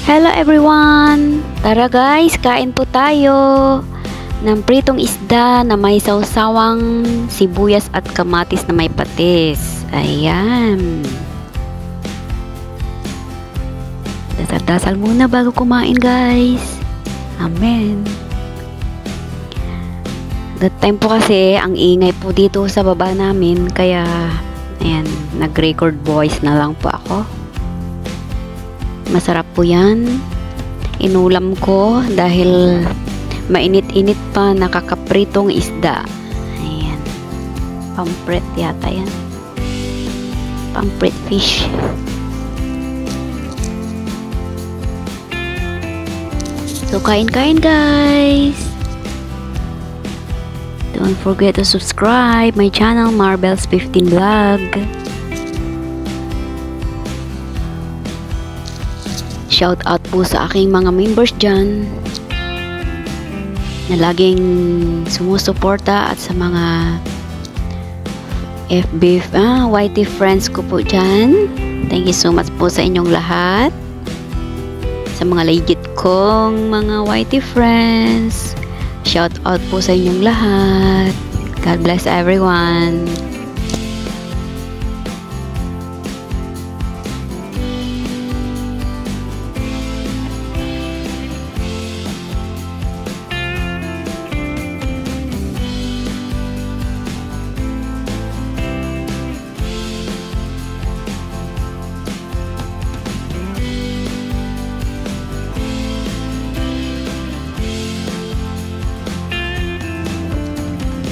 Hello everyone! Tara guys, kain po tayo ng pritong isda na may sawsawang sibuyas at kamatis na may patis. Ayan. Dasal-dasal muna bago kumain guys. Amen. That time po kasi ang ingay po dito sa baba namin, kaya ayan, nag-record voice na lang po ako. Masarap po yan. Inulam ko dahil mainit-init pa, nakakapritong isda. Ayan. Pampret yata yan. Pampret fish. So, kain-kain guys. Don't forget to subscribe my channel, Marbels 15 Vlog. Shout out po sa aking mga members dyan na laging sumusuporta at sa mga FB, YT friends ko po dyan. Thank you so much po sa inyong lahat. Sa mga legit kong mga YT friends, shout out po sa inyong lahat. God bless everyone.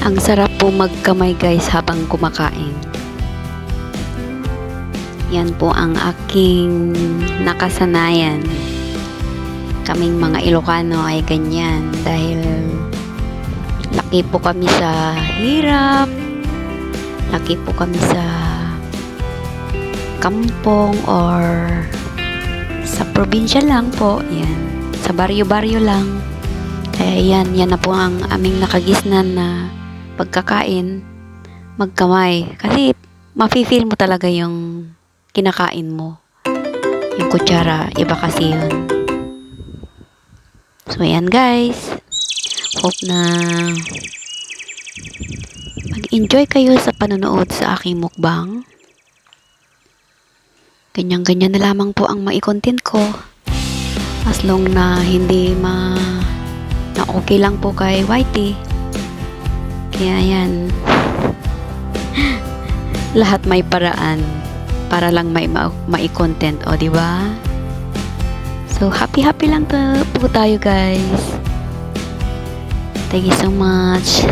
Ang sarap po magkamay guys habang kumakain. Yan po ang aking nakasanayan. Kaming mga Ilocano ay ganyan dahil laki po kami sa hirap. Laki po kami sa kampong or sa probinsya lang po. Yan. Sa baryo-baryo lang. Kaya yan na po ang aming nakagisnan na pagkakain, magkamay. Kasi, mafe-feel mo talaga yung kinakain mo. Yung kutsara, iba kasi yun. So, ayan guys. Hope na mag-enjoy kayo sa panonood sa aking mukbang. Ganyan-ganyan na lamang po ang mai-content ko. As long na hindi na okay lang po kay YT. Kaya yan, lahat may paraan para lang mai-content, o diba? So, happy lang po tayo guys. Thank you so much.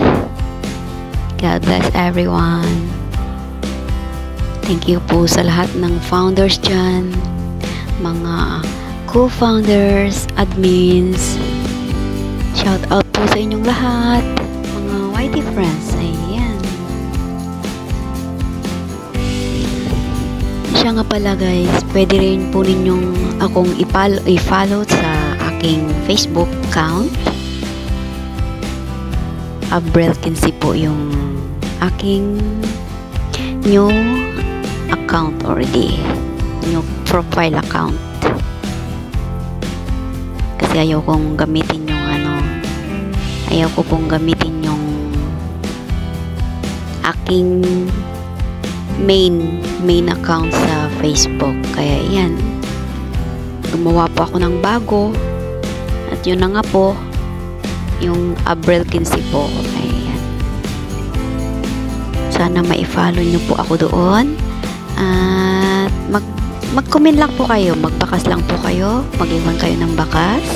God bless everyone. Thank you po sa lahat ng founders dyan, mga co-founders, admins. Shout out po sa inyong lahat. YT friends, ayan. Siya nga pala guys, pwede rin po ninyong akong i-follow sa aking Facebook account. Abrel Kinsey po yung aking new account already. New profile account. Kasi ayaw kong gamitin yung ayaw ko pong gamitin yung aking main account sa Facebook. Kaya yan, gumawa po ako ng bago at yun na nga po yung Abrel Kinsey po. Ayan. Sana ma-follow nyo po ako doon at mag-comment lang po kayo, magbakas lang po kayo, mag-iwan kayo ng bakas.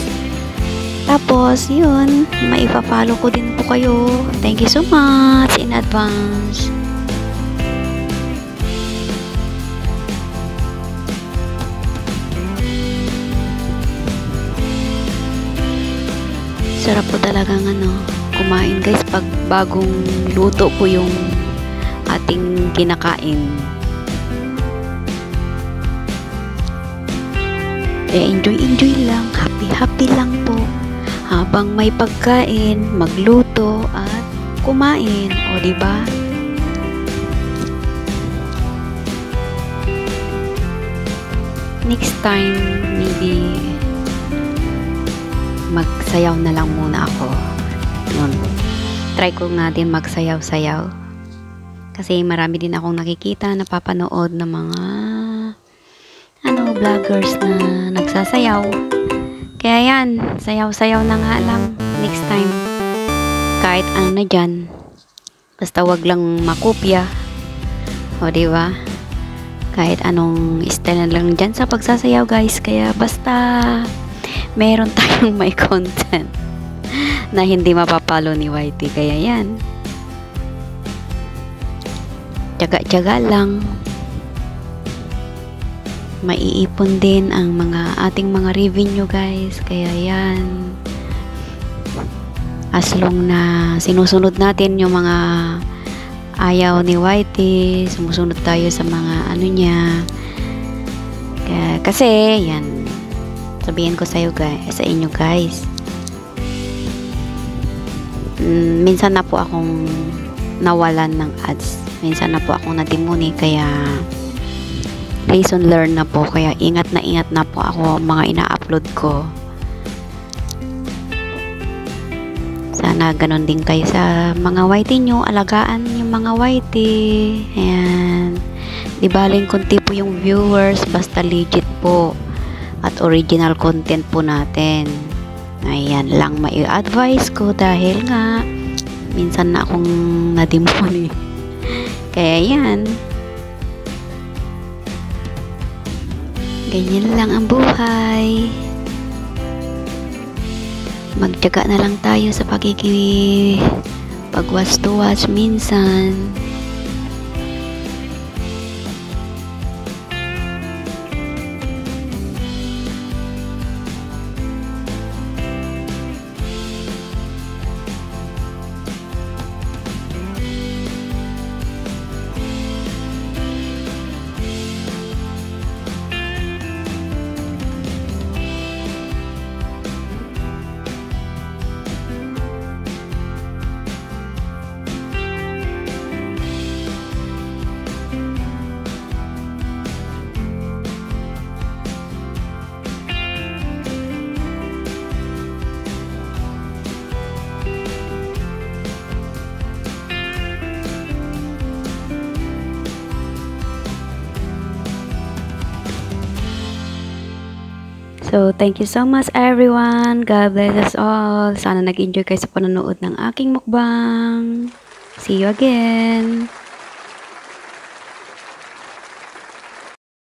Tapos, yun, maipa-follow ko din po kayo. Thank you so much in advance. Sarap po talagang kumain guys pag bagong luto po yung ating kinakain. Enjoy lang, happy lang po. Habang may pagkain, magluto at kumain, o diba? Next time, maybe magsayaw na lang muna ako. Yun. Try ko nga din magsayaw-sayaw. Kasi marami din akong nakikita, napapanood ng mga vloggers na nagsasayaw. Kaya yan, sayaw-sayaw na nga lang next time. Kahit ano na dyan. Basta wag lang makopya. O diba? Kahit anong style na lang dyan sa pagsasayaw guys. Kaya basta meron tayong may content na hindi mapapalo ni Whitey. Kaya yan. Tiyaga-tiyaga lang. Maiipon din ang ating mga revenue guys. Kaya yan. As long na sinusunod natin yung mga ayaw ni Whitey, sumusunod tayo sa mga ano niya. Kasi yan, sabihin ko sa inyo guys. Minsan na po akong nawalan ng ads. Minsan na po akong nadimuni, kaya lesson learned na po. Kaya ingat na po ako mga ina-upload ko. Sana ganon din kayo sa mga Whitey nyo. Alagaan yung mga Whitey. Ayan. Di baling kunti po yung viewers. Basta legit po. At original content po natin. Ayan lang mai-advise ko. Dahil nga minsan na akong nadimuni. Kaya yan. Ganyan lang ang buhay. Magtiyaga na lang tayo sa pag-watch to watch minsan. So, thank you so much everyone. God bless us all. Sana nag-enjoy kayo sa panonood ng aking mukbang. See you again.